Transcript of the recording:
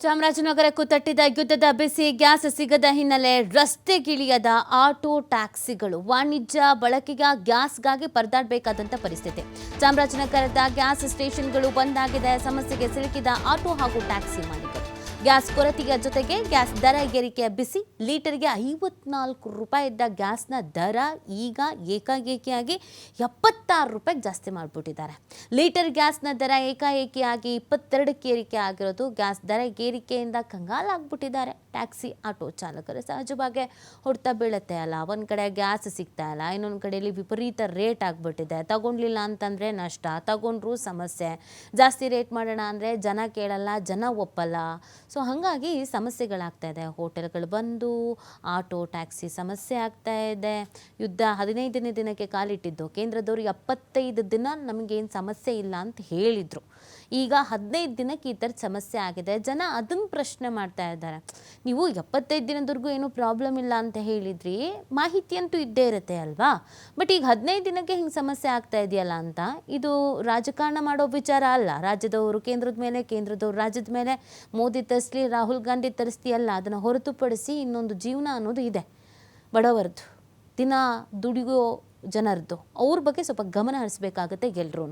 ಚಾಮರಾಜನಗರಕ್ಕೂ ತಟ್ಟಿದ ಯುದ್ಧದ ಬಿಸಿ. ಗ್ಯಾಸ್ ಸಿಗದ ಹಿನ್ನೆಲೆ ರಸ್ತೆಗಿಳಿಯದ ಆಟೋ ಟ್ಯಾಕ್ಸಿಗಳು ವಾಣಿಜ್ಯ ಬಳಕೆಯ ಗ್ಯಾಸ್ಗಾಗಿ ಪರದಾಡಬೇಕಾದಂಥ ಪರಿಸ್ಥಿತಿ. ಚಾಮರಾಜನಗರದ ಗ್ಯಾಸ್ ಸ್ಟೇಷನ್ಗಳು ಬಂದ್ ಆಗಿದೆ. ಸಮಸ್ಯೆಗೆ ಸಿಲುಕಿದ ಆಟೋ ಹಾಗೂ ಟ್ಯಾಕ್ಸಿ ಮಾಲೀಕರು. ಗ್ಯಾಸ್ ಕೊರತೆಯ ಜೊತೆಗೆ ಗ್ಯಾಸ್ ದರ ಏರಿಕೆಯ ಬಿಸಿ. ಲೀಟರ್ಗೆ 54 ರೂಪಾಯಿ ಇದ್ದ ಗ್ಯಾಸ್ನ ದರ ಈಗ ಏಕಾಏಕಿಯಾಗಿ 76 ರೂಪಾಯಿಗೆ ಜಾಸ್ತಿ ಮಾಡಿಬಿಟ್ಟಿದ್ದಾರೆ. ಲೀಟರ್ ಗ್ಯಾಸ್ನ ದರ ಏಕಾಏಕಿಯಾಗಿ 22ಕ್ಕೆ ಏರಿಕೆ ಆಗಿರೋದು. ಗ್ಯಾಸ್ ದರ ಏರಿಕೆಯಿಂದ ಕಂಗಾಲಾಗ್ಬಿಟ್ಟಿದ್ದಾರೆ ಟ್ಯಾಕ್ಸಿ ಆಟೋ ಚಾಲಕರು. ಸಹಜವಾಗಿ ಹೊಡ್ತಾ ಬೀಳುತ್ತೆ ಅಲ್ಲ, ಒಂದು ಕಡೆ ಗ್ಯಾಸ್ ಸಿಗ್ತಾ ಇಲ್ಲ, ಇನ್ನೊಂದು ಕಡೆಯಲ್ಲಿ ವಿಪರೀತ ರೇಟ್ ಆಗಿಬಿಟ್ಟಿದೆ. ತಗೊಂಡ್ಲಿಲ್ಲ ಅಂತಂದರೆ ನಷ್ಟ, ತಗೊಂಡ್ರೂ ಸಮಸ್ಯೆ. ಜಾಸ್ತಿ ರೇಟ್ ಮಾಡೋಣ ಅಂದರೆ ಜನ ಕೇಳಲ್ಲ, ಜನ ಒಪ್ಪಲ್ಲ. ಸೊ ಹಾಗಾಗಿ ಸಮಸ್ಯೆಗಳಾಗ್ತಾ ಇದೆ. ಹೋಟೆಲ್ಗಳು ಬಂದು ಆಟೋ ಟ್ಯಾಕ್ಸಿ ಸಮಸ್ಯೆ ಆಗ್ತಾ ಇದೆ. ಯುದ್ಧ 15ನೇ ದಿನಕ್ಕೆ ಕಾಲಿಟ್ಟಿದ್ದು. ಕೇಂದ್ರದವರು 75 ದಿನ ನಮಗೇನು ಸಮಸ್ಯೆ ಇಲ್ಲ ಅಂತ ಹೇಳಿದರು. ಈಗ 15 ದಿನಕ್ಕೆ ಈ ಥರದ ಸಮಸ್ಯೆ ಆಗಿದೆ. ಜನ ಅದನ್ನು ಪ್ರಶ್ನೆ ಮಾಡ್ತಾ ಇದ್ದಾರೆ. ನೀವು 75 ದಿನದವರೆಗೂ ಏನೂ ಪ್ರಾಬ್ಲಮ್ ಇಲ್ಲ ಅಂತ ಹೇಳಿದ್ರಿ, ಮಾಹಿತಿ ಅಂತೂ ಇದ್ದೇ ಇರುತ್ತೆ ಅಲ್ವಾ? ಬಟ್ ಈಗ 15 ದಿನಕ್ಕೆ ಹಿಂಗೆ ಸಮಸ್ಯೆ ಆಗ್ತಾ ಇದೆಯಲ್ಲ ಅಂತ. ಇದು ರಾಜಕಾರಣ ಮಾಡೋ ವಿಚಾರ ಅಲ್ಲ. ರಾಜ್ಯದವರು ಕೇಂದ್ರದ ಮೇಲೆ, ಕೇಂದ್ರದವರು ರಾಜ್ಯದ ಮೇಲೆ. ಮೋದಿ ತರಿಸ್ಲಿ, ರಾಹುಲ್ ಗಾಂಧಿ ತರಿಸ್ಲಿ ಅಲ್ಲ. ಅದನ್ನು ಹೊರತುಪಡಿಸಿ ಇನ್ನೊಂದು ಜೀವನ ಅನ್ನೋದು ಇದೆ ಬಡವರದ್ದು, ದಿನ ದುಡಿಯೋ ಜನರದ್ದು. ಅವ್ರ ಬಗ್ಗೆ ಸ್ವಲ್ಪ ಗಮನ ಹರಿಸ್ಬೇಕಾಗತ್ತೆ ಎಲ್ಲರೂ.